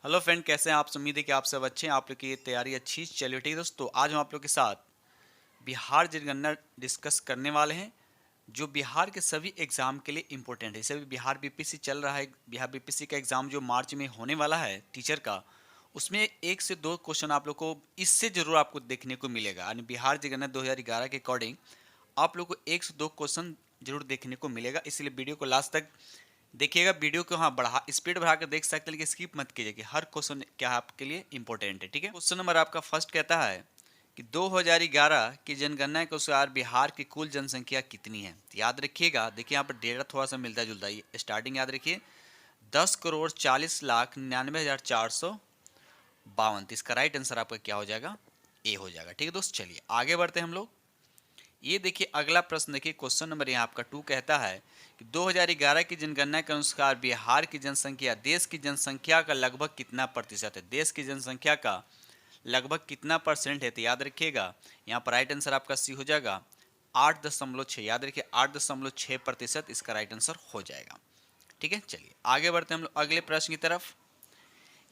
Hello friend, कैसे हैं आप। उम्मीद है कि आप सब अच्छे हैं। आप लोग की तैयारी अच्छी चलिए ठीक है दोस्तों। आज हम आप लोग के साथ बिहार जनगणना डिस्कस करने वाले हैं, जो बिहार के सभी एग्ज़ाम के लिए इम्पोर्टेंट है। सभी बिहार बीपीएससी चल रहा है। बिहार बीपीएससी का एग्ज़ाम जो मार्च में होने वाला है टीचर का, उसमें 1 से 2 क्वेश्चन आप लोग को इससे ज़रूर आपको देखने को मिलेगा। यानी बिहार जनगणना 2011 के अकॉर्डिंग आप लोग को 1 से 2 क्वेश्चन जरूर देखने को मिलेगा। इसलिए वीडियो को लास्ट तक देखिएगा। वीडियो को हाँ बढ़ा स्पीड बढ़ा कर देख सकते हैं, लेकिन स्किप मत कीजिए कि हर क्वेश्चन क्या आपके लिए इंपॉर्टेंट है। ठीक है, क्वेश्चन नंबर आपका फर्स्ट कहता है कि 2011 की जनगणना के अनुसार बिहार की कुल जनसंख्या कितनी है। तो याद रखिएगा, देखिए यहाँ पर डेटा थोड़ा सा मिलता जुलता है। स्टार्टिंग याद रखिए 10,40,99,452। तो इसका राइट आंसर आपका क्या हो जाएगा, ए हो जाएगा। ठीक है दोस्त, चलिए आगे बढ़ते हैं हम लोग। ये देखिए अगला प्रश्न, देखिए क्वेश्चन नंबर यहाँ आपका 2 कहता है कि 2011 की जनगणना के अनुसार बिहार की जनसंख्या देश की जनसंख्या का लगभग कितना प्रतिशत है। देश की जनसंख्या का लगभग कितना परसेंट है। तो याद रखिएगा यहाँ पर राइट आंसर आपका सी हो जाएगा 8.6। याद रखिए 8.6% इसका राइट आंसर हो जाएगा। ठीक है, चलिए आगे बढ़ते हैं हम लोग अगले प्रश्न की तरफ।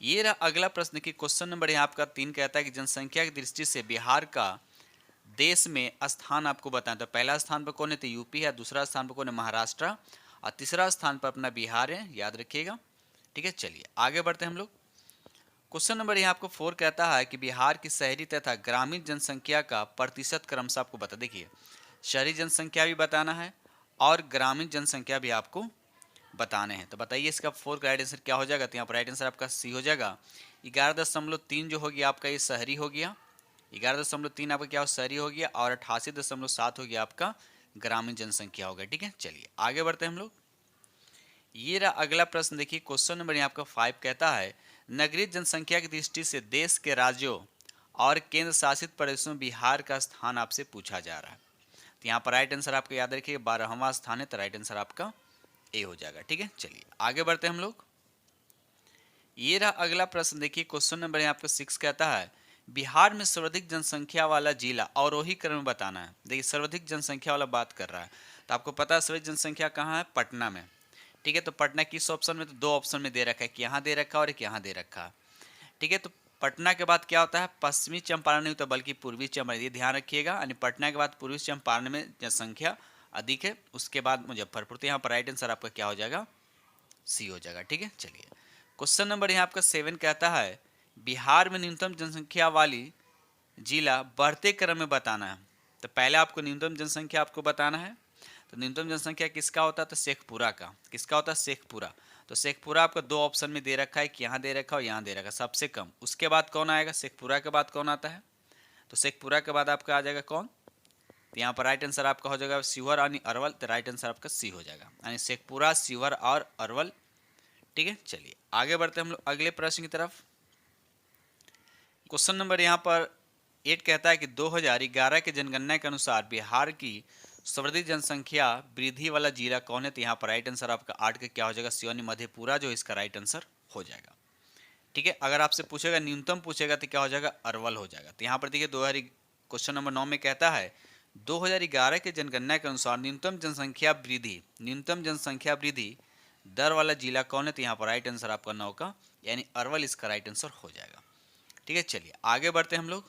ये रहा अगला प्रश्न की क्वेश्चन नंबर यहाँ आपका 3 कहता है कि जनसंख्या की दृष्टि से बिहार का देश में स्थान आपको बताएं। तो पहला स्थान पर कौन है, तो यूपी है। दूसरा स्थान पर कौन है, महाराष्ट्र। और तीसरा स्थान पर अपना बिहार है, याद रखिएगा। ठीक है, चलिए आगे बढ़ते हैं हम लोग। क्वेश्चन नंबर यहाँ आपको 4 कहता है कि बिहार की शहरी तथा ग्रामीण जनसंख्या का प्रतिशत क्रमशः आपको बता। देखिए शहरी जनसंख्या भी बताना है और ग्रामीण जनसंख्या भी आपको बताने हैं। तो बताइए इसका 4 का राइट आंसर क्या हो जाएगा। तो यहाँ पर राइट आंसर आपका सी हो जाएगा। 11.3 जो हो गया आपका ये शहरी हो गया, 11.3 आपका क्या हो शहरी हो गया, और 88.7 हो गया आपका ग्रामीण जनसंख्या हो गया। ठीक है, चलिए आगे बढ़ते हैं हम लोग। ये रहा अगला प्रश्न, देखिए क्वेश्चन नंबर यहाँ आपका 5 कहता है नगरीय जनसंख्या की दृष्टि से देश के राज्यों और केंद्र शासित प्रदेशों में बिहार का स्थान आपसे पूछा जा रहा है। तो यहाँ पर राइट आंसर आपका याद रखिए 12वां स्थान है। तो राइट आंसर आपका ए हो जाएगा। ठीक है, चलिए आगे बढ़ते हैं हम लोग। ये रहा अगला प्रश्न, देखिए क्वेश्चन नंबर यहाँ आपका 6 कहता है बिहार में सर्वाधिक जनसंख्या वाला जिला अवरोही क्रम में बताना है। देखिए सर्वाधिक जनसंख्या वाला बात कर रहा है, तो आपको पता है सर्वाधिक जनसंख्या कहाँ है, पटना में। ठीक है, तो पटना किस ऑप्शन में, तो 2 ऑप्शन में दे रखा है, कि यहाँ दे रखा है और एक यहाँ दे रखा है। ठीक है, तो पटना के बाद क्या होता है, पश्चिमी चंपारण नहीं होता बल्कि पूर्वी चंपारण, ये ध्यान रखिएगा। यानी पटना के बाद पूर्वी चंपारण में जनसंख्या अधिक है, उसके बाद मुजफ्फरपुर। तो यहाँ पर राइट आंसर आपका क्या हो जाएगा, सी हो जाएगा। ठीक है, चलिए क्वेश्चन नंबर यहाँ आपका 7 कहता है बिहार में न्यूनतम जनसंख्या वाली जिला बढ़ते क्रम में बताना है। तो पहले आपको न्यूनतम जनसंख्या आपको बताना है। तो न्यूनतम जनसंख्या किसका होता है, तो शेखपुरा का। किसका होता है, शेखपुरा। तो शेखपुरा आपका 2 ऑप्शन में दे रखा है, कि यहाँ दे रखा है और यहाँ दे रखा है, सबसे कम। उसके बाद कौन आएगा, शेखपुरा के बाद कौन आता है, तो शेखपुरा के बाद आपका आ जाएगा कौन, तो यहाँ पर राइट आंसर आपका हो जाएगा शिवहर यानी अरवल। तो राइट आंसर आपका सी हो जाएगा, यानी शेखपुरा, शिवहर और अरवल। ठीक है, चलिए आगे बढ़ते हैं हम लोग अगले प्रश्न की तरफ। क्वेश्चन नंबर यहाँ पर 8 कहता है कि 2011 के जनगणना के अनुसार बिहार की सर्वाधिक जनसंख्या वृद्धि वाला जिला कौन है। तो यहाँ पर राइट आंसर आपका 8 का क्या हो जाएगा, सिवानी मधेपुरा जो इसका राइट आंसर हो जाएगा। ठीक है, अगर आपसे पूछेगा न्यूनतम पूछेगा तो क्या हो जाएगा, अरवल हो जाएगा। तो यहाँ पर देखिए 2000 क्वेश्चन नंबर 9 में कहता है 2011 के जनगणना के अनुसार न्यूनतम जनसंख्या वृद्धि दर वाला जिला कौन है। तो यहाँ पर राइट आंसर आपका 9 का यानी अरवल इसका राइट आंसर हो जाएगा। ठीक है, चलिए आगे बढ़ते हैं हम लोग।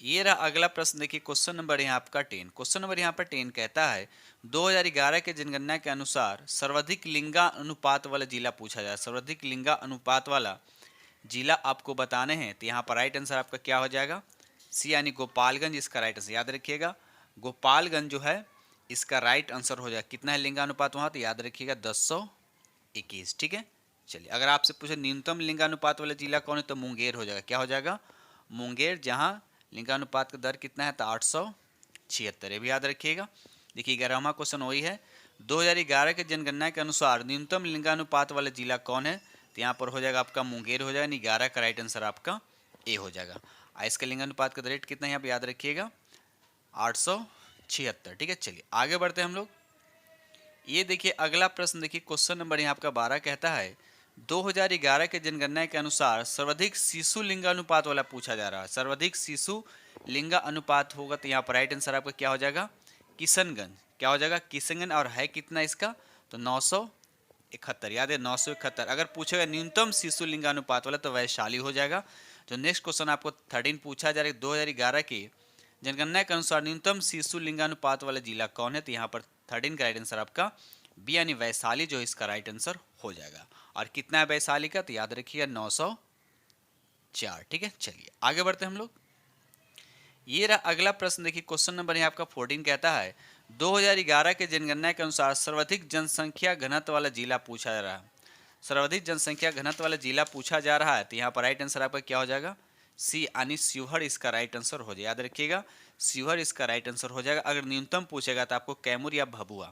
ये रहा अगला प्रश्न, देखिए क्वेश्चन नंबर यहाँ आपका 10। क्वेश्चन नंबर यहाँ पर 10 कहता है 2011 के जनगणना के अनुसार सर्वाधिक लिंगा अनुपात वाला जिला पूछा जाए। सर्वाधिक लिंगा अनुपात वाला जिला आपको बताने हैं। तो यहाँ पर राइट आंसर आपका क्या हो जाएगा, सी यानी गोपालगंज इसका राइट आंसर। याद रखिएगा गोपालगंज जो है इसका राइट आंसर हो जाएगा। कितना है लिंगानुपात वहाँ, तो याद रखिएगा 1021। ठीक है, चलिए अगर आपसे पूछे न्यूनतम लिंगानुपात वाला जिला कौन है, तो मुंगेर हो जाएगा। क्या हो जाएगा, मुंगेर, जहाँ लिंगानुपात का दर कितना है, तो 876। ये भी याद रखिएगा। देखिए 11वां क्वेश्चन वही है 2011 के जनगणना के अनुसार न्यूनतम लिंगानुपात वाला जिला कौन है। तो यहाँ पर हो जाएगा आपका मुंगेर हो जाएगा। 11 का राइट आंसर आपका ए हो जाएगा। इसका लिंगानुपात का रेट कितना है यहाँ पर याद रखिएगा 876। ठीक है, चलिए आगे बढ़ते हैं हम लोग। ये देखिए अगला प्रश्न, देखिए क्वेश्चन नंबर यहाँ आपका 12 कहता है 2011 के जनगणना के अनुसार सर्वाधिक शिशु लिंगानुपात वाला पूछा जा रहा है। सर्वाधिक शिशु लिंगा अनुपात होगा। तो यहाँ पर राइट आंसर आपका क्या हो जाएगा, किशनगंज। क्या हो जाएगा, किशनगंज। और है कितना इसका, तो 900 971, याद है 971। अगर पूछेगा न्यूनतम शिशु लिंगानुपात वाला तो वैशाली हो जाएगा। जो नेक्स्ट क्वेश्चन आपको 13 पूछा जा रहा है 2011 की जनगणना के अनुसार न्यूनतम शिशु लिंगानुपात वाला जिला कौन है, तो यहाँ पर 13 का राइट आंसर आपका बी यानी वैशाली जो इसका राइट आंसर हो जाएगा। और कितना है वैशाली का, तो याद रखिएगा 904। ठीक है, चलिए आगे बढ़ते हैं हम लोग। ये रहा अगला प्रश्न, देखिए क्वेश्चन नंबर यहाँ आपका 14 कहता है 2011 के जनगणना के अनुसार सर्वाधिक जनसंख्या घनत्व वाला जिला पूछा जा रहा है। सर्वाधिक जनसंख्या घनत्व वाला जिला पूछा जा रहा है, तो यहाँ पर राइट आंसर आपका क्या हो जाएगा, सी यानी शिवहर इसका राइट आंसर हो जाएगा। याद रखिएगा शिवहर इसका राइट आंसर हो जाएगा। अगर न्यूनतम पूछेगा तो आपको कैमूर या भभुआ।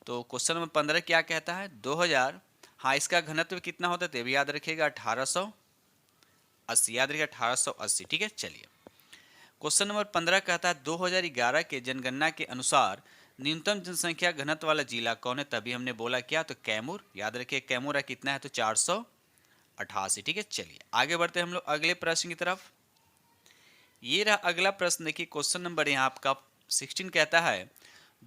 तो क्वेश्चन नंबर 15 क्या कहता है 2000, हाँ इसका घनत्व कितना होता है तो भी याद रखिएगा 1880। याद रखिएगा 1880। ठीक है, चलिए क्वेश्चन नंबर 15 कहता है 2011 के जनगणना के अनुसार न्यूनतम जनसंख्या घनत्व वाला जिला कौन है, तभी हमने बोला क्या, तो कैमूर। याद रखिए कैमूर कितना है तो 488। ठीक है, चलिए आगे बढ़ते हैं हम लोग अगले प्रश्न की तरफ। ये रहा अगला प्रश्न, देखिए क्वेश्चन नंबर यहाँ आपका 16 कहता है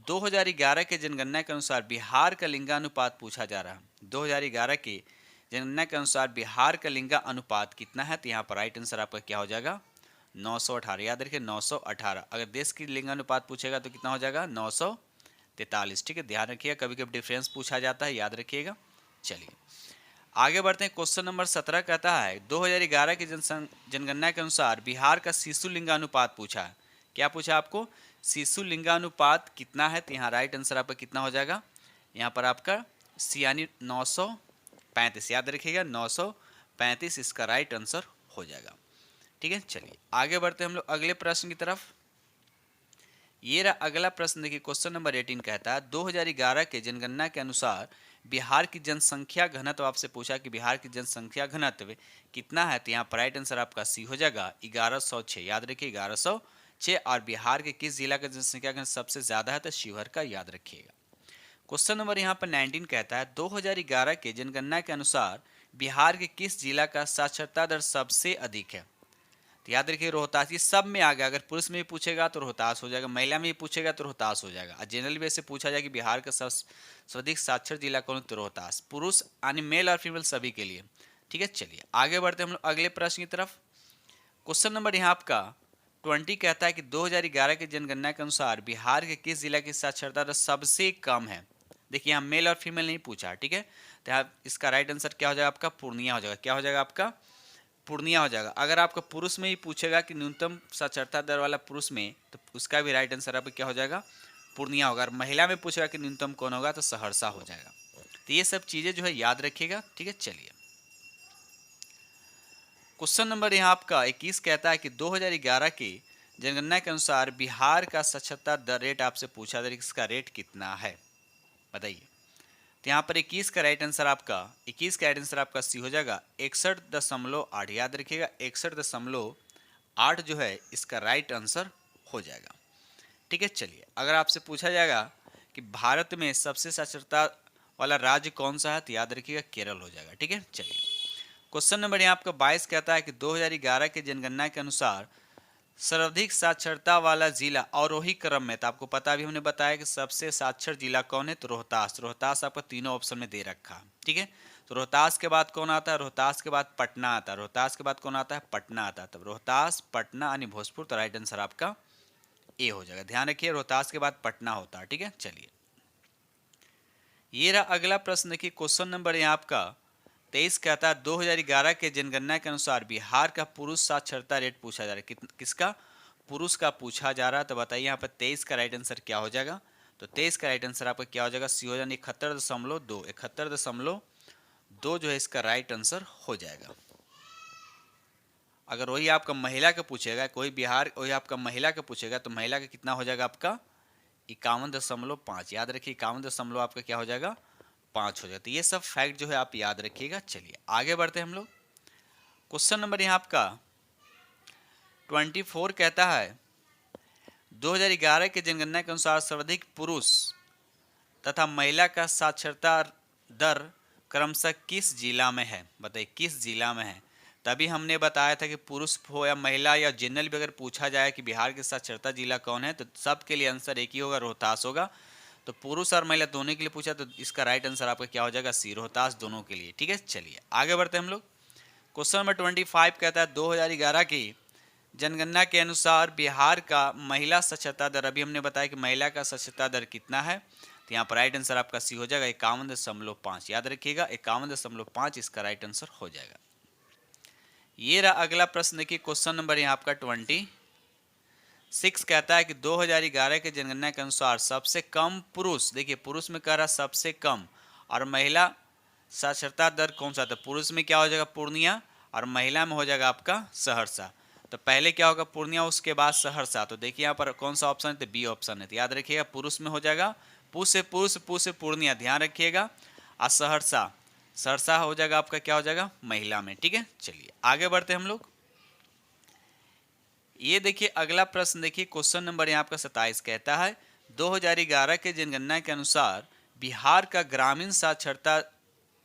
2011 के जनगणना के अनुसार बिहार का लिंगानुपात पूछा जा रहा है। 2011 के जनगणना के अनुसार बिहार का लिंगा अनुपात कितना है, तो यहाँ पर राइट आंसर आपका क्या हो जाएगा 918। याद रखिए 918। अगर देश की लिंगानुपात पूछेगा तो कितना हो जाएगा 943। ठीक है, ध्यान रखिएगा कभी कभी डिफरेंस पूछा जाता है, याद रखिएगा। चलिए आगे बढ़ते हैं। क्वेश्चन नंबर 17 कहता है 2011 की जनगणना के अनुसार बिहार का शिशु लिंगानुपात पूछा है। क्या पूछा आपको, शिशु लिंगानुपात कितना है, तो यहाँ राइट आंसर आपका कितना हो जाएगा, यहाँ पर आपका सी यानी 935। याद रखिएगा 935 इसका राइट आंसर हो जाएगा। ठीक है, चलिए आगे बढ़ते हैं हम लोग अगले प्रश्न की तरफ। ये रहा अगला प्रश्न, देखिए क्वेश्चन नंबर 18 कहता है 2011 के जनगणना के अनुसार बिहार की जनसंख्या घनत्व, आपसे पूछा कि बिहार की जनसंख्या घनत्व कितना है, तो यहाँ पर राइट आंसर आपका सी हो जाएगा 1106। याद रखिए 1106। और बिहार के किस जिला का जनसंख्या घनत्व सबसे ज्यादा है, तो शिवहर का। याद रखिएगा क्वेश्चन नंबर यहाँ पर 19 कहता है 2011 के जनगणना के अनुसार बिहार के किस जिला का साक्षरता दर सबसे अधिक है, तो याद रखिए रोहतास। ये सब में आ गया, अगर पुरुष में भी पूछेगा तो रोहतास हो जाएगा, महिला में भी पूछेगा तो रोहतास हो जाएगा। और जनरल बेस से पूछा जाए कि बिहार का सर्वाधिक साक्षर जिला कौन, तो रोहतास। पुरुष यानी मेल और फीमेल सभी के लिए। ठीक है, चलिए आगे बढ़ते हैं हम लोग अगले प्रश्न की तरफ। क्वेश्चन नंबर यहाँ आपका 20 कहता है कि 2011 की जनगणना के अनुसार बिहार के किस जिला की साक्षरता दर सबसे कम है। देखिए यहाँ मेल और फीमेल नहीं पूछा, ठीक है, तो यहाँ इसका राइट आंसर क्या हो जाएगा आपका पूर्णिया हो जाएगा। क्या हो जाएगा आपका पूर्णिया हो जाएगा। अगर आपका पुरुष में ही पूछेगा कि न्यूनतम साक्षरता दर वाला पुरुष में, तो उसका भी राइट आंसर आपका क्या हो जाएगा पूर्णिया होगा। और महिला में पूछेगा कि न्यूनतम कौन होगा, तो सहरसा हो जाएगा। तो ये सब चीजें जो है याद रखिएगा। ठीक है, चलिए क्वेश्चन नंबर यहाँ आपका 21 कहता है कि 2011 की जनगणना के अनुसार बिहार का साक्षरता दर रेट आपसे पूछा था, इसका रेट कितना है बताइए। तो यहाँ पर 21 का राइट आंसर आपका 21 का राइट आंसर आपका सी हो जाएगा 61.8। याद रखिएगा 61.8 जो है इसका राइट आंसर हो जाएगा। ठीक है, चलिए अगर आपसे पूछा जाएगा कि भारत में सबसे साक्षरता वाला राज्य कौन सा है, तो याद रखिएगा केरल हो जाएगा। ठीक है, चलिए क्वेश्चन नंबर यहाँ आपका 22 कहता है कि 2011 के जनगणना के अनुसार सर्वाधिक साक्षरता वाला जिला अवरोही क्रम में, तो आपको पता भी हमने बताया कि सबसे साक्षर जिला कौन है, तो रोहतास। रोहतास आपका तीनों ऑप्शन में दे रखा। ठीक है, तो रोहतास के बाद कौन आता है, रोहतास के बाद पटना आता है। रोहतास के बाद कौन आता है, पटना आता है। तब रोहतास पटना यानी भोजपुर, तो राइट आंसर आपका ए हो जाएगा। ध्यान रखिए रोहतास के बाद पटना होता है। ठीक है, चलिए ये रहा अगला प्रश्न, देखिए क्वेश्चन नंबर यहाँ आपका 23 कहता है 2011 के जनगणना के अनुसार बिहार का पुरुष साक्षरता रेट पूछा जा रहा है। किसका, पुरुष का पूछा जा रहा है। तो बताइए यहाँ पर 23 का राइट आंसर क्या हो जाएगा, तो 23 का राइट आंसर आपका क्या हो जाएगा सी हो जाएगा 71.2। 71.2 जो है इसका राइट आंसर हो जाएगा। अगर वही आपका महिला का पूछेगा, कोई बिहार वही आपका महिला का पूछेगा, तो महिला का कितना हो जाएगा आपका 51.5। याद रखिए 51 आपका क्या हो जाएगा 5 हो जाएगा। तो ये सब फैक्ट जो है आप याद रखिएगा। चलिए आगे बढ़ते हैं हम लोग। क्वेश्चन नंबर यहाँ आपका 24 कहता है 2011 के जनगणना के अनुसार सर्वाधिक पुरुष तथा महिला का साक्षरता दर क्रमशः किस जिला में है, बताइए किस जिला में है। तभी हमने बताया था कि पुरुष हो या महिला या जनरल भी अगर पूछा जाए कि बिहार के साक्षरता जिला कौन है, तो सबके लिए आंसर एक ही होगा, रोहतास होगा। तो पुरुष और महिला दोनों के लिए पूछा, तो इसका राइट आंसर आपका क्या हो जाएगा, सी, रोहतास दोनों के लिए। ठीक है, चलिए आगे बढ़ते हैं हम लोग। क्वेश्चन नंबर 25 कहता है 2011 की जनगणना के अनुसार बिहार का महिला साक्षरता दर, अभी हमने बताया कि महिला का साक्षरता दर कितना है, तो यहाँ पर राइट आंसर आपका सी हो जाएगा 51.5। याद रखिएगा 51.5 इसका राइट आंसर हो जाएगा। ये रहा अगला प्रश्न, देखिए क्वेश्चन नंबर यहाँ आपका 26 कहता है कि 2011 के जनगणना के अनुसार सबसे कम पुरुष, देखिए पुरुष में कह रहा सबसे कम, और महिला साक्षरता दर कौन सा था, पुरुष में क्या हो जाएगा पूर्णिया, और महिला में हो जाएगा आपका सहरसा। तो पहले क्या होगा पूर्णिया, उसके बाद सहरसा। तो देखिए यहाँ पर कौन सा ऑप्शन है, तो बी ऑप्शन है। तो याद रखिएगा पुरुष में हो जाएगा पु से पुरुष, पु से पूर्णिया, ध्यान रखिएगा, और सहरसा, सहरसा हो जाएगा आपका क्या हो जाएगा महिला में। ठीक है, चलिए आगे बढ़ते हैं हम लोग। ये देखिए अगला प्रश्न, देखिए क्वेश्चन नंबर यहाँ आपका 27 कहता है 2011 के जनगणना के अनुसार बिहार का ग्रामीण साक्षरता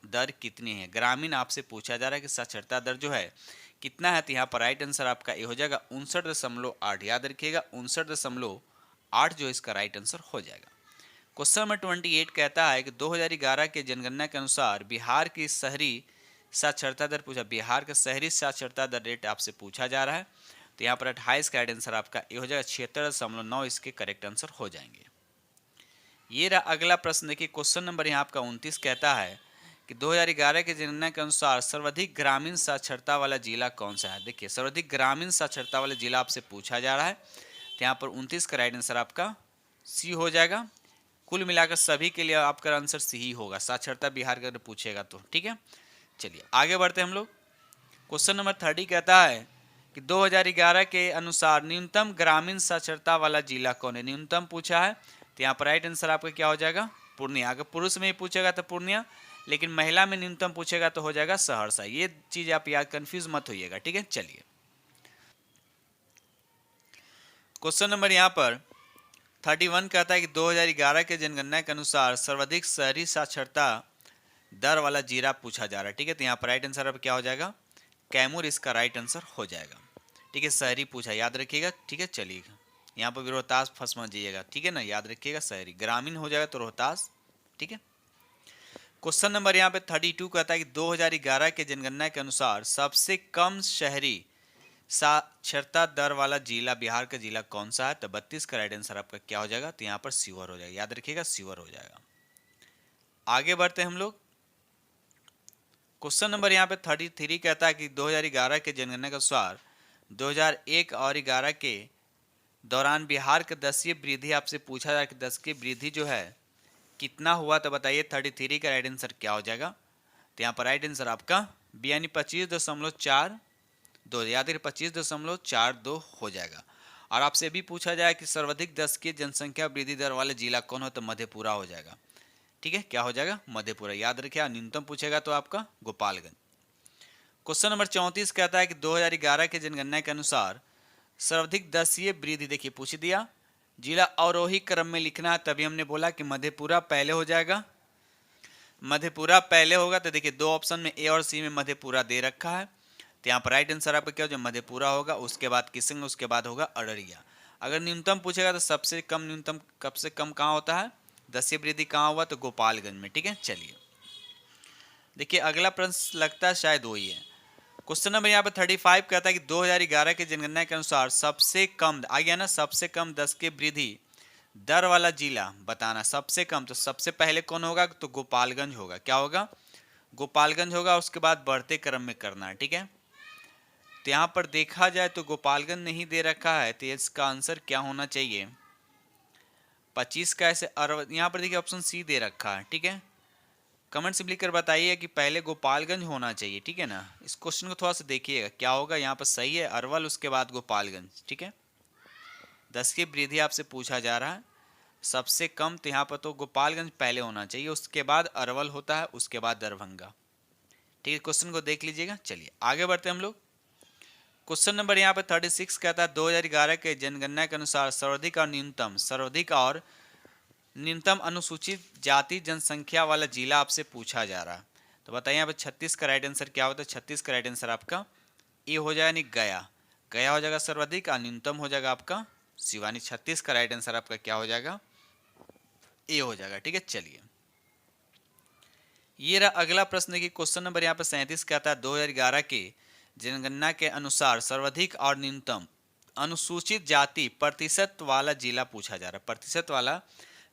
दर कितनी है। ग्रामीण आपसे पूछा जा रहा है कि साक्षरता दर जो है कितना है, तो यहाँ पर राइट आंसर आपका ये हो जाएगा 59.8। याद रखिएगा 59.8 जो इसका राइट आंसर हो जाएगा। क्वेश्चन नंबर 28 कहता है कि 2011 के जनगणना के अनुसार बिहार की शहरी साक्षरता दर पूछा, बिहार का शहरी साक्षरता दर रेट आपसे पूछा जा रहा है, तो यहाँ पर 28 का राइट आंसर आपका ये हो जाएगा 76.9, इसके करेक्ट आंसर हो जाएंगे। ये रहा अगला प्रश्न, देखिए क्वेश्चन नंबर यहाँ आपका 29 कहता है कि 2011 के जनगणना के अनुसार सर्वाधिक ग्रामीण साक्षरता वाला जिला कौन सा है। देखिए सर्वाधिक ग्रामीण साक्षरता वाला जिला आपसे पूछा जा रहा है, तो यहाँ पर 29 का राइट आंसर आपका सी हो जाएगा। कुल मिलाकर सभी के लिए आपका आंसर सी ही होगा, साक्षरता बिहार का पूछेगा तो। ठीक है, चलिए आगे बढ़ते हैं हम लोग। क्वेश्चन नंबर 30 कहता है कि 2011 के अनुसार न्यूनतम ग्रामीण साक्षरता वाला जिला कौन है। न्यूनतम पूछा है, तो यहाँ पर राइट आंसर आपका क्या हो जाएगा पूर्णिया। अगर पुरुष में ही पूछेगा तो पूर्णिया, लेकिन महिला में न्यूनतम पूछेगा तो हो जाएगा सहरसा। ये चीज आप याद कंफ्यूज मत होइएगा। ठीक है, चलिए क्वेश्चन नंबर यहाँ पर 31 कहता है कि 2011 के जनगणना के अनुसार सर्वाधिक शहरी साक्षरता दर वाला जिला पूछा जा रहा है। ठीक है, तो यहाँ पर राइट आंसर अब क्या हो जाएगा कैमूर, इसका राइट आंसर हो जाएगा। ठीक है, शहरी पूछा, याद रखिएगा। ठीक है, चलिए यहाँ पर भी रोहतास फंस मत जाइएगा। ठीक है ना, याद रखिएगा शहरी, ग्रामीण हो जाएगा तो रोहतास। ठीक है, क्वेश्चन नंबर यहाँ पे 32 कहता है कि 2011 के जनगणना के अनुसार सबसे कम शहरी साक्षरता दर वाला जिला बिहार का जिला कौन सा है। तो 32 का राइट आंसर आपका क्या हो जाएगा, तो यहाँ पर सीवर हो जाएगा। याद रखिएगा सीवर हो जाएगा। आगे बढ़ते हैं हम लोग। क्वेश्चन नंबर यहाँ पे 33 कहता है कि 2011 के जनगणना के अनुसार 2001 और 11 के दौरान बिहार का 10वीं वृद्धि आपसे पूछा जा रहा है कि 10 की वृद्धि जो है कितना हुआ। तो बताइए 33 का राइट आंसर क्या हो जाएगा। तो यहाँ पर राइट आंसर आपका बी यानी 25.42, याद रखिए 25.42 हो जाएगा। और आपसे भी पूछा जाए कि सर्वाधिक 10 की जनसंख्या वृद्धि दर वाले जिला कौन हो, तो मधेपुरा हो जाएगा। ठीक है, क्या हो जाएगा मधेपुरा। याद रखिए न्यूनतम पूछेगा तो आपका गोपालगंज। क्वेश्चन नंबर 34 कहता है कि 2011 के जनगणना के अनुसार सर्वाधिक 10वीं वृद्धि, देखिए पूछ दिया जिला अवरोही क्रम में लिखना है, तभी हमने बोला कि मधेपुरा पहले हो जाएगा। मधेपुरा पहले होगा, तो देखिए दो ऑप्शन में ए और सी में मधेपुरा दे रखा है, तो यहाँ पर राइट आंसर आपका क्या हो जाएगा मधेपुरा होगा, उसके बाद किशनगंज, उसके बाद होगा अररिया। अगर न्यूनतम पूछेगा तो सबसे कम न्यूनतम कब से कम कहाँ होता है, 10वीं वृद्धि कहाँ हुआ, तो गोपालगंज में। ठीक है, चलिए देखिए अगला प्रश्न लगता है शायद वही है। क्वेश्चन नंबर यहाँ पे 35 कहता है कि 2011 के जनगणना के अनुसार सबसे कम, आ गया ना, सबसे कम 10 की वृद्धि दर वाला जिला बताना। सबसे कम, तो सबसे पहले कौन होगा, तो गोपालगंज होगा। क्या होगा, गोपालगंज होगा, उसके बाद बढ़ते क्रम में करना है। ठीक है, तो यहाँ पर देखा जाए तो गोपालगंज नहीं दे रखा है, तो इसका आंसर क्या होना चाहिए 25 का, ऐसे यहाँ पर देखिए ऑप्शन सी दे रखा है। ठीक है, कमेंट से लिखकर बताइए कि पहले गोपालगंज होना चाहिए। ठीक है ना, इस क्वेश्चन को थोड़ा सा देखिएगा क्या होगा। यहाँ पर सही है अरवल, उसके बाद गोपालगंज। ठीक है, 10 की वृद्धि आपसे पूछा जा रहा है, सबसे कम, तो यहाँ पर तो गोपालगंज पहले होना चाहिए, उसके बाद अरवल होता है, उसके बाद दरभंगा। ठीक है, क्वेश्चन को देख लीजिएगा। चलिए आगे बढ़ते हैं हम लोग। क्वेश्चन नंबर यहाँ पर 36 कहता है 2011 के जनगणना के अनुसार सर्वाधिक और न्यूनतम अनुसूचित जाति जनसंख्या वाला जिला आपसे पूछा जा रहा है। तो बताइए यहाँ पे 36 का राइट आंसर क्या होता है। 36 का राइट आंसर आपका ए हो जाएगा, यानी गया हो जाएगा सर्वाधिक, और न्यूनतम हो जाएगा आपका सिवानी। 36 का राइट आंसर आपका क्या हो जाएगा ए हो जाएगा। ठीक है, चलिए ये रहा अगला प्रश्न की क्वेश्चन नंबर यहाँ पे 37 कहता है 2011 के जनगणना के अनुसार सर्वाधिक और न्यूनतम अनुसूचित जाति प्रतिशत वाला जिला पूछा जा रहा है। प्रतिशत वाला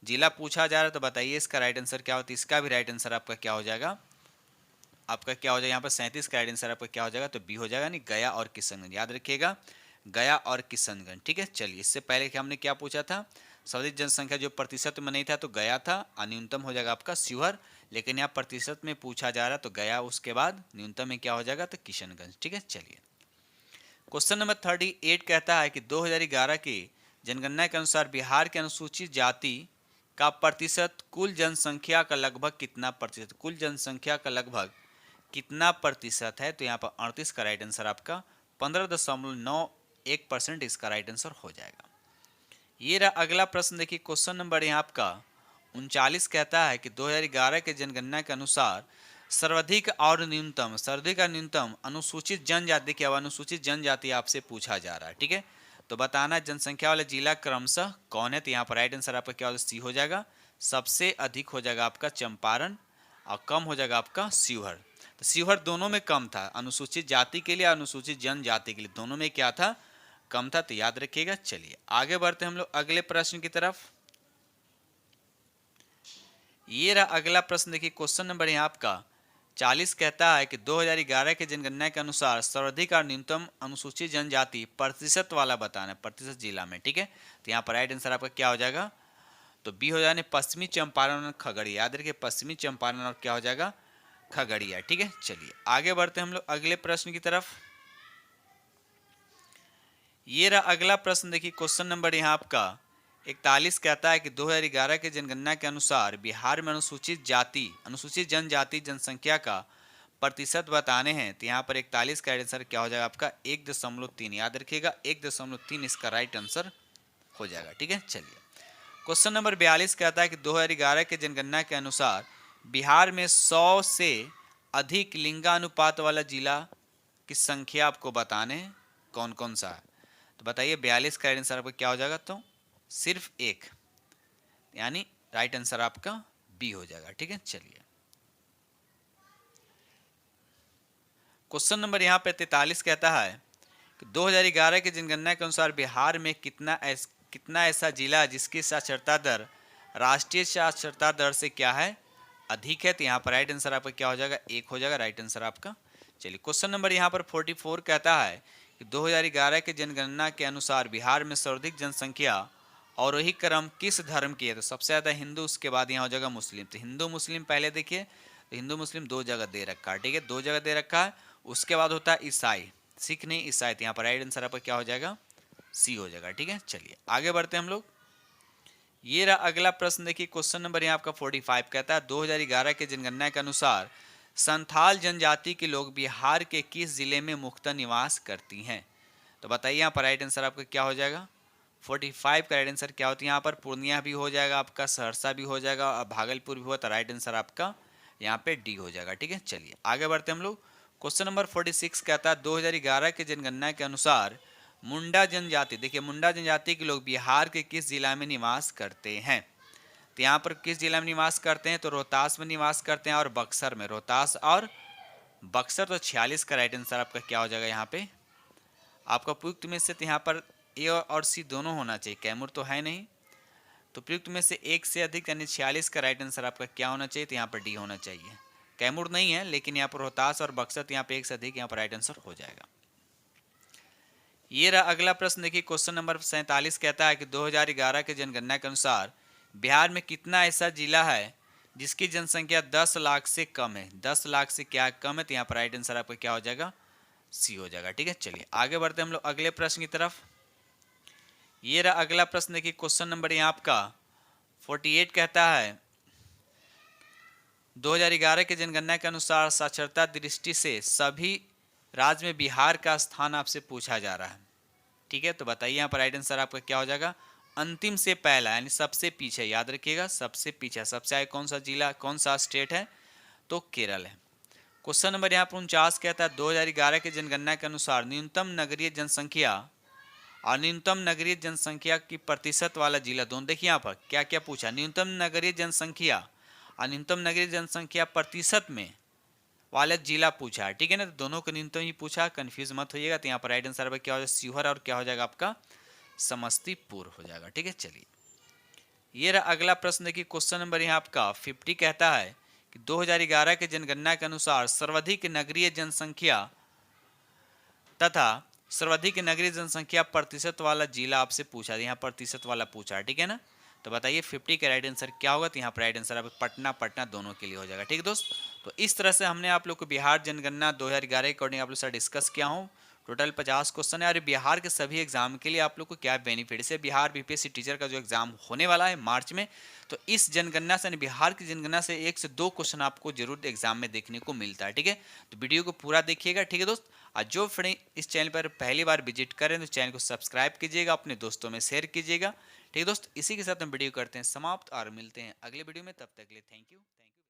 जिला पूछा जा रहा है, तो बताइए इसका राइट आंसर क्या होता है। इसका भी राइट आंसर आपका क्या हो जाएगा, आपका क्या हो जाएगा यहाँ पर 37 का राइट आंसर आपका क्या हो जाएगा, तो बी हो जाएगा, नहीं गया और किशनगंज। याद रखिएगा, गया और किशनगंज। ठीक है, चलिए इससे पहले कि हमने क्या पूछा था, सर्वाधिक जनसंख्या जो प्रतिशत में नहीं था तो गया था, न्यूनतम हो जाएगा आपका शिवहर, लेकिन यहाँ प्रतिशत में पूछा जा रहा है तो गया, उसके बाद न्यूनतम में क्या हो जाएगा, तो किशनगंज। ठीक है, चलिए क्वेश्चन नंबर 38 कहता है कि 2011 के जनगणना के अनुसार बिहार के अनुसूचित जाति का प्रतिशत कुल जनसंख्या का लगभग कितना प्रतिशत, कुल जनसंख्या का लगभग कितना प्रतिशत है, तो यहाँ पर 38 का राइट आंसर आपका 15.91% इसका राइट आंसर हो जाएगा। ये रहा अगला प्रश्न, देखिए क्वेश्चन नंबर यहाँ आपका 39 कहता है कि 2011 के जनगणना के अनुसार सर्वाधिक और न्यूनतम, सर्वाधिक और न्यूनतम अनुसूचित जनजाति, देखिए अब अनुसूचित जनजाति आपसे पूछा जा रहा है। ठीक है, तो बताना जनसंख्या वाला जिला क्रमशः कौन है, तो यहाँ पर राइट आंसर आपका क्या होगा, सी हो जाएगा। सबसे अधिक हो जाएगा आपका चंपारण और कम हो जाएगा आपका शिवहर। तो शिवहर दोनों में कम था, अनुसूचित जाति के लिए, अनुसूचित जनजाति के लिए, दोनों में क्या था, कम था, तो याद रखिएगा। चलिए आगे बढ़ते हैं हम लोग अगले प्रश्न की तरफ। ये रहा अगला प्रश्न, देखिए क्वेश्चन नंबर यहाँ आपका 40 कहता है कि 2011 के जनगणना के अनुसार सर्वाधिक और न्यूनतम अनुसूचित जनजाति प्रतिशत वाला बताना है, प्रतिशत जिला में। ठीक है, तो यहाँ पर राइट आंसर आपका क्या हो जाएगा, तो बी हो जाएगा, पश्चिमी चंपारण और खगड़िया। याद रखिए पश्चिमी चंपारण और क्या हो जाएगा, खगड़िया। ठीक है, चलिए आगे बढ़ते हैं हम लोग अगले प्रश्न की तरफ। ये रहा अगला प्रश्न, देखिए क्वेश्चन नंबर यहाँ आपका 41 कहता है कि 2011 के जनगणना के अनुसार बिहार में अनुसूचित जाति, अनुसूचित जनजाति जनसंख्या का प्रतिशत बताने हैं, तो यहाँ पर 41 का आंसर क्या हो जाएगा आपका 1.3। याद रखिएगा 1.3 इसका राइट आंसर हो जाएगा। ठीक है, चलिए क्वेश्चन नंबर 42 कहता है कि 2011 के जनगणना के अनुसार बिहार में 100 से अधिक लिंगानुपात वाला जिला की संख्या आपको बताने हैं, कौन कौन सा है, तो बताइए 42 का राइट आंसर आपका क्या हो जाएगा, तो सिर्फ एक, यानी राइट आंसर आपका बी हो जाएगा। ठीक है, चलिए क्वेश्चन नंबर यहाँ पे 43 कहता है कि 2011 की जनगणना के अनुसार बिहार में कितना ऐसा जिला जिसकी साक्षरता दर राष्ट्रीय साक्षरता दर से क्या है, अधिक है, तो यहाँ पर राइट आंसर आपका क्या हो जाएगा, एक हो जाएगा राइट आंसर आपका। चलिए क्वेश्चन नंबर यहाँ पर 44 कहता है कि 2011 के जनगणना के अनुसार बिहार में सर्वाधिक जनसंख्या और वही क्रम किस धर्म की है, तो सबसे ज़्यादा हिंदू, उसके बाद यहाँ हो जाएगा मुस्लिम। तो हिंदू मुस्लिम पहले देखिए, तो हिंदू मुस्लिम दो जगह दे रखा है। ठीक है, दो जगह दे रखा है, उसके बाद होता है ईसाई, सिख नहीं ईसाई, तो यहाँ पर राइट आंसर आपका क्या हो जाएगा, सी हो जाएगा। ठीक है, चलिए आगे बढ़ते हैं हम लोग। ये रहा अगला प्रश्न, देखिए क्वेश्चन नंबर यहाँ आपका 45 कहता है 2011 के जनगणना के अनुसार संथाल जनजाति के लोग बिहार के किस जिले में मुख्यतः निवास करती हैं, तो बताइए यहाँ पर राइट आंसर आपका क्या हो जाएगा। 45 का राइट आंसर क्या होती है, यहाँ पर पूर्णिया भी हो जाएगा आपका, सहरसा भी हो जाएगा और भागलपुर भी हुआ, तो राइट आंसर आपका यहाँ पे डी हो जाएगा। ठीक है, चलिए आगे बढ़ते हम लोग। क्वेश्चन नंबर 46 कहता है 2011 के जनगणना के अनुसार मुंडा जनजाति, देखिए मुंडा जनजाति के लोग बिहार के किस जिला में निवास करते हैं, तो यहाँ पर किस जिला में निवास करते हैं, तो रोहतास में निवास करते हैं और बक्सर में, रोहतास और बक्सर। तो 46 का राइट आंसर आपका क्या हो जाएगा, यहाँ पे आपका प्रयुक्त में से, तो यहाँ पर ए और सी दोनों होना चाहिए, कैमूर तो है नहीं, तो प्रयुक्त में से एक से अधिक यानी 46 का राइट आंसर आपका क्या होना चाहिए, तो यहाँ पर डी होना चाहिए। कैमूर नहीं है, लेकिन यहाँ पर रोहतास और बक्सर, तो यहाँ पे एक से अधिक, यहाँ पर राइट आंसर हो जाएगा। ये रहा अगला प्रश्न, देखिए क्वेश्चन नंबर 47 कहता है कि 2011 के जनगणना के अनुसार बिहार में कितना ऐसा जिला है जिसकी जनसंख्या 10 लाख से कम है, 10 लाख से क्या कम है, तो यहाँ पर राइट आंसर आपका क्या हो जाएगा, सी हो जाएगा। ठीक है, चलिए आगे बढ़ते हम लोग अगले प्रश्न की तरफ। ये रहा अगला प्रश्न, देखिए क्वेश्चन नंबर यहाँ आपका 48 कहता है 2011 के जनगणना के अनुसार साक्षरता दृष्टि से सभी राज्य में बिहार का स्थान आपसे पूछा जा रहा है। ठीक है, तो बताइए यहाँ पर राइट आंसर आपका क्या हो जाएगा, अंतिम से पहला यानी सबसे पीछे। याद रखिएगा सबसे पीछे, सबसे आगे कौन सा जिला, कौन सा स्टेट है, तो केरल है। क्वेश्चन नंबर यहाँ पर 49 कहता है 2011 के जनगणना के अनुसार न्यूनतम नगरीय जनसंख्या और न्यूनतम नगरीय जनसंख्या की प्रतिशत वाला जिला दोनों। देखिए यहाँ पर क्या क्या पूछा, न्यूनतम नगरीय जनसंख्या और न्यूनतम नगरीय जनसंख्या प्रतिशत में वाला जिला पूछा है, ठीक है ना। तो दोनों को न्यूनतम ही पूछा, कंफ्यूज मत होइएगा। तो यहाँ पर राइट आंसर क्या हो जाएगा, शिवहर, और क्या हो जाएगा आपका समस्तीपुर हो जाएगा, ठीक है। चलिए ये रहा अगला प्रश्न। देखिए क्वेश्चन नंबर यहाँ आपका 50 कहता है कि 2011 के जनगणना के अनुसार सर्वाधिक नगरीय जनसंख्या तथा सर्वाधिक नगरीय जनसंख्या प्रतिशत वाला जिला आपसे पूछा है, यहाँ प्रतिशत वाला पूछा है, ठीक है ना। तो बताइए 50 का राइट आंसर क्या होगा। तो यहाँ पर राइट आंसर आप पटना पटना दोनों के लिए हो जाएगा, ठीक है दोस्त। तो इस तरह से हमने आप लोग को बिहार जनगणना 2011 के अकॉर्डिंग आप लोग से डिस्कस किया हूँ। टोटल 50 क्वेश्चन है और बिहार के सभी एग्जाम के लिए आप लोग को क्या बेनिफिट है। बिहार बीपीएससी टीचर का जो एग्जाम होने वाला है मार्च में, तो इस जनगणना से, बिहार की जनगणना से 1 से 2 क्वेश्चन आपको जरूर एग्जाम में देखने को मिलता है, ठीक है। तो वीडियो को पूरा देखिएगा, ठीक है दोस्त। और जो फ्रेंड इस चैनल पर पहली बार विजिट करें तो चैनल को सब्सक्राइब कीजिएगा, अपने दोस्तों में शेयर कीजिएगा, ठीक है दोस्त। इसी के साथ हम वीडियो करते हैं समाप्त और मिलते हैं अगले वीडियो में। तब तक के लिए थैंक यू।